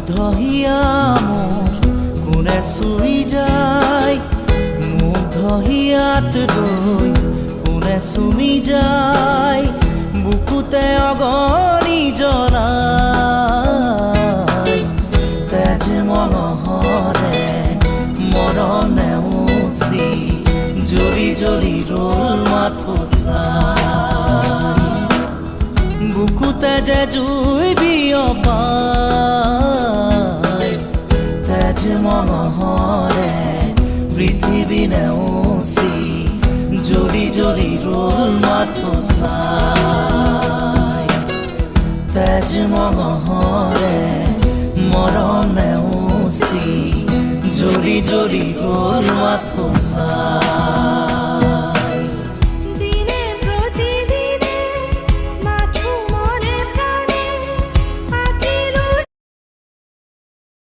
মুগ্ধহিয়া মোৰ কোনে চুই যায়, মুগ্ধহিয়াত গৈ কোনে চুমি যায়, বুকুতে অগণি জ্বলাই। তেজ মঙহৰে মৰম নেওচি জ্বলি জ্বলি ৰ'ল মাথো চাই, বুকুতে যে জুই বিয়পাই। তেজ মঙহৰে পৃথিৱী নেওচি জ্বলি জ্বলি ৰ'ল মাথো চাই। তেজ মঙহৰে মৰম নেওচি জ্বলি জ্বলি ৰ'ল মাথো চাই।